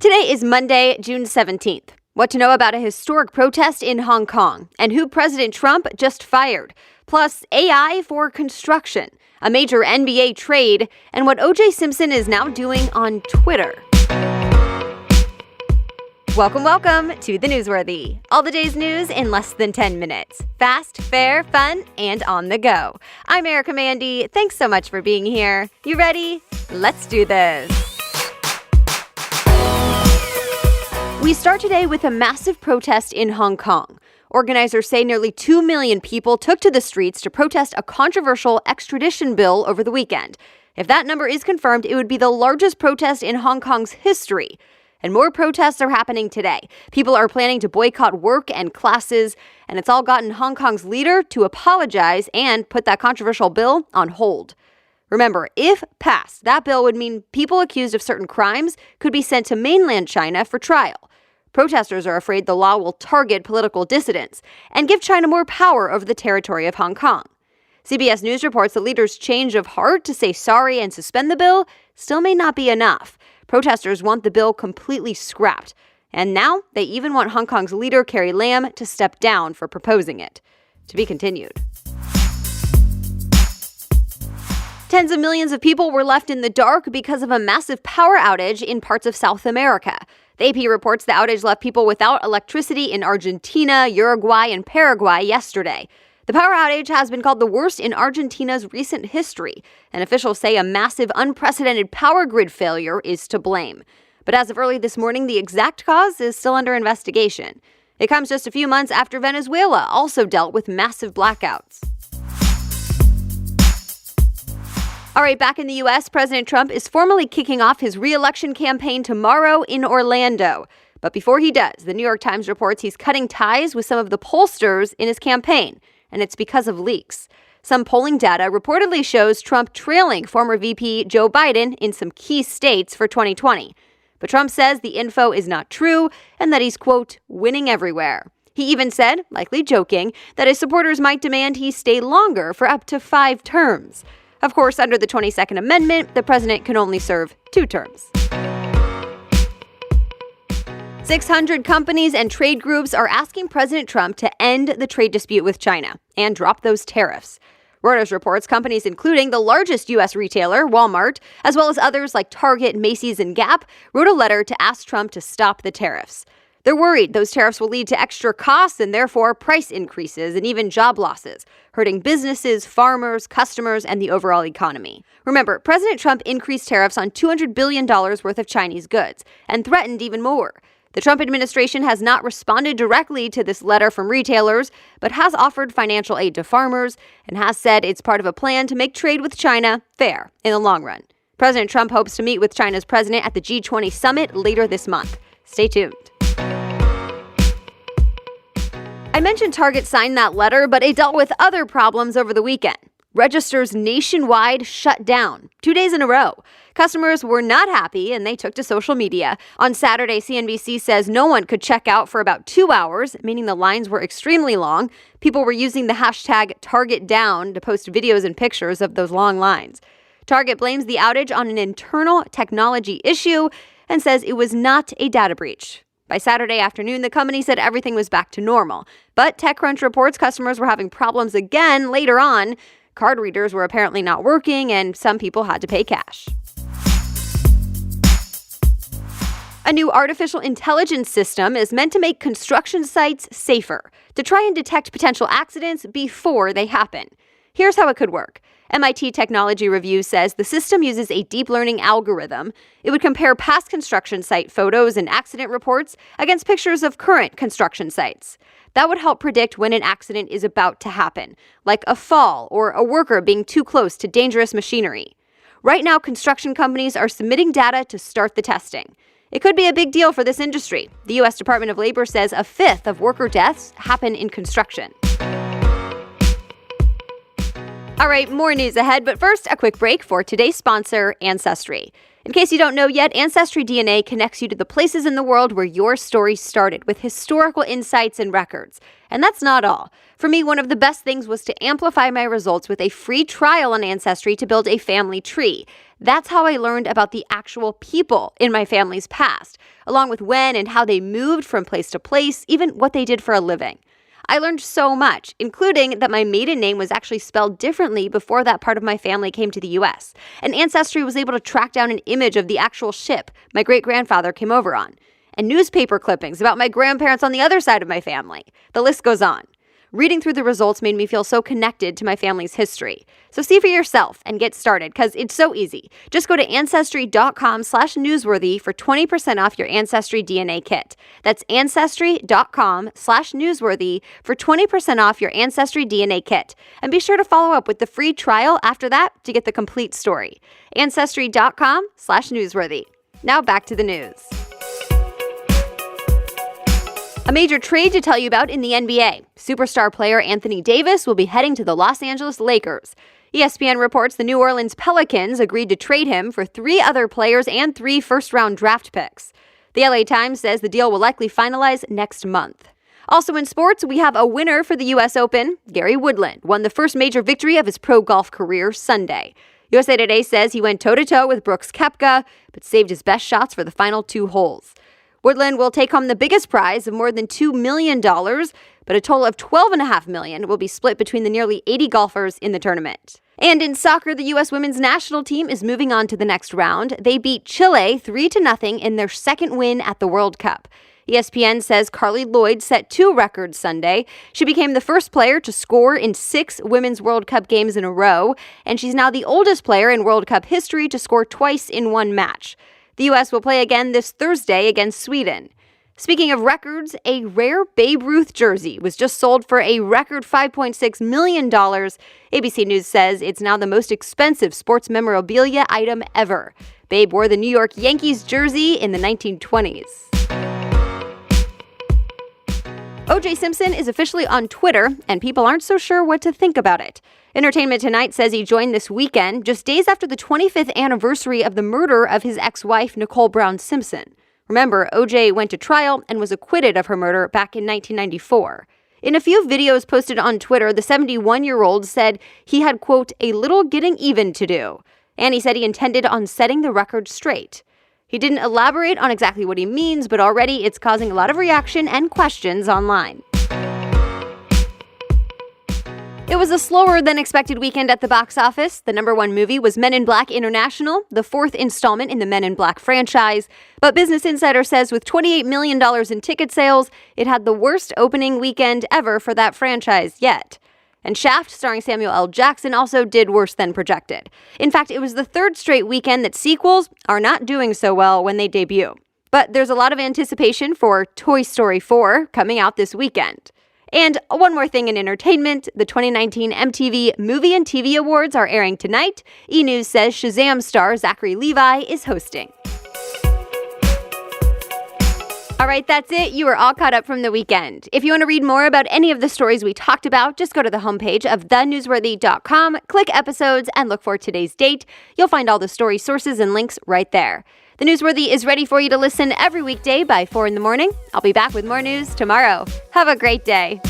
Today is Monday, June 17th. What to know about a historic protest in Hong Kong, and who President Trump just fired. Plus, AI for construction, a major NBA trade, and what O.J. Simpson is now doing on Twitter. Welcome to The Newsworthy. All the day's news in less than 10 minutes. Fast, fair, fun, and on the go. I'm Erica Mandy. Thanks so much for being here. You ready? Let's do this. We start today with a massive protest in Hong Kong. Organizers say nearly 2 million people took to the streets to protest a controversial extradition bill over the weekend. If that number is confirmed, it would be the largest protest in Hong Kong's history. And more protests are happening today. People are planning to boycott work and classes, and it's all gotten Hong Kong's leader to apologize and put that controversial bill on hold. Remember, if passed, that bill would mean people accused of certain crimes could be sent to mainland China for trial. Protesters are afraid the law will target political dissidents and give China more power over the territory of Hong Kong. CBS News reports the leader's change of heart to say sorry and suspend the bill still may not be enough. Protesters want the bill completely scrapped. And now they even want Hong Kong's leader, Carrie Lam, to step down for proposing it. To be continued. Tens of millions of people were left in the dark because of a massive power outage in parts of South America. The AP reports the outage left people without electricity in Argentina, Uruguay, and Paraguay yesterday. The power outage has been called the worst in Argentina's recent history, and officials say a massive, unprecedented power grid failure is to blame. But as of early this morning, the exact cause is still under investigation. It comes just a few months after Venezuela also dealt with massive blackouts. All right, back in the U.S., President Trump is formally kicking off his re-election campaign tomorrow in Orlando. But before he does, the New York Times reports he's cutting ties with some of the pollsters in his campaign, and it's because of leaks. Some polling data reportedly shows Trump trailing former VP Joe Biden in some key states for 2020. But Trump says the info is not true and that he's, quote, winning everywhere. He even said, likely joking, that his supporters might demand he stay longer for up to 5 terms. Of course, under the 22nd Amendment, the president can only serve 2 terms. 600 companies and trade groups are asking President Trump to end the trade dispute with China and drop those tariffs. Reuters reports companies including the largest U.S. retailer, Walmart, as well as others like Target, Macy's, and Gap, wrote a letter to ask Trump to stop the tariffs. They're worried those tariffs will lead to extra costs and therefore price increases and even job losses, hurting businesses, farmers, customers, and the overall economy. Remember, President Trump increased tariffs on $200 billion worth of Chinese goods and threatened even more. The Trump administration has not responded directly to this letter from retailers, but has offered financial aid to farmers and has said it's part of a plan to make trade with China fair in the long run. President Trump hopes to meet with China's president at the G20 summit later this month. Stay tuned. I mentioned Target signed that letter, but it dealt with other problems over the weekend. Registers nationwide shut down 2 days in a row. Customers were not happy and they took to social media. On Saturday, CNBC says no one could check out for about 2 hours, meaning the lines were extremely long. People were using the hashtag #TargetDown to post videos and pictures of those long lines. Target blames the outage on an internal technology issue and says it was not a data breach. By Saturday afternoon, the company said everything was back to normal. But TechCrunch reports customers were having problems again later on. Card readers were apparently not working, and some people had to pay cash. A new artificial intelligence system is meant to make construction sites safer, to try and detect potential accidents before they happen. Here's how it could work. MIT Technology Review says the system uses a deep learning algorithm. It would compare past construction site photos and accident reports against pictures of current construction sites. That would help predict when an accident is about to happen, like a fall or a worker being too close to dangerous machinery. Right now, construction companies are submitting data to start the testing. It could be a big deal for this industry. The U.S. Department of Labor says a fifth of worker deaths happen in construction. All right, more news ahead, but first, a quick break for today's sponsor, Ancestry. In case you don't know yet, Ancestry DNA connects you to the places in the world where your story started with historical insights and records. And that's not all. For me, one of the best things was to amplify my results with a free trial on Ancestry to build a family tree. That's how I learned about the actual people in my family's past, along with when and how they moved from place to place, even what they did for a living. I learned so much, including that my maiden name was actually spelled differently before that part of my family came to the U.S. And Ancestry was able to track down an image of the actual ship my great-grandfather came over on, and newspaper clippings about my grandparents on the other side of my family. The list goes on. Reading through the results made me feel so connected to my family's history. So see for yourself and get started, because it's so easy. Just go to Ancestry.com/newsworthy for 20% off your Ancestry DNA kit. That's Ancestry.com/newsworthy for 20% off your Ancestry DNA kit. And be sure to follow up with the free trial after that to get the complete story. Ancestry.com/newsworthy. Now back to the news. A major trade to tell you about in the NBA. Superstar player Anthony Davis will be heading to the Los Angeles Lakers. ESPN reports the New Orleans Pelicans agreed to trade him for 3 other players and 3 first-round draft picks. The LA Times says the deal will likely finalize next month. Also in sports, we have a winner for the U.S. Open. Gary Woodland won the first major victory of his pro golf career Sunday. USA Today says he went toe-to-toe with Brooks Koepka, but saved his best shots for the final 2 holes. Woodland will take home the biggest prize of more than $2 million, but a total of $12.5 million will be split between the nearly 80 golfers in the tournament. And in soccer, the U.S. women's national team is moving on to the next round. They beat Chile 3-0 in their second win at the World Cup. ESPN says Carly Lloyd set 2 records Sunday. She became the first player to score in 6 Women's World Cup games in a row, and she's now the oldest player in World Cup history to score twice in one match. The U.S. will play again this Thursday against Sweden. Speaking of records, a rare Babe Ruth jersey was just sold for a record $5.6 million. ABC News says it's now the most expensive sports memorabilia item ever. Babe wore the New York Yankees jersey in the 1920s. O.J. Simpson is officially on Twitter, and people aren't so sure what to think about it. Entertainment Tonight says he joined this weekend, just days after the 25th anniversary of the murder of his ex-wife, Nicole Brown Simpson. Remember, O.J. went to trial and was acquitted of her murder back in 1994. In a few videos posted on Twitter, the 71-year-old said he had, quote, a little getting even to do. And he said he intended on setting the record straight. He didn't elaborate on exactly what he means, but already it's causing a lot of reaction and questions online. It was a slower than expected weekend at the box office. The #1 movie was Men in Black International, the 4th installment in the Men in Black franchise. But Business Insider says with $28 million in ticket sales, it had the worst opening weekend ever for that franchise yet. And Shaft, starring Samuel L. Jackson, also did worse than projected. In fact, it was the 3rd straight weekend that sequels are not doing so well when they debut. But there's a lot of anticipation for Toy Story 4 coming out this weekend. And one more thing in entertainment, the 2019 MTV Movie and TV Awards are airing tonight. E! News says Shazam star Zachary Levi is hosting. All right, that's it. You are all caught up from the weekend. If you want to read more about any of the stories we talked about, just go to the homepage of thenewsworthy.com, click episodes, and look for today's date. You'll find all the story sources and links right there. The Newsworthy is ready for you to listen every weekday by 4 in the morning. I'll be back with more news tomorrow. Have a great day.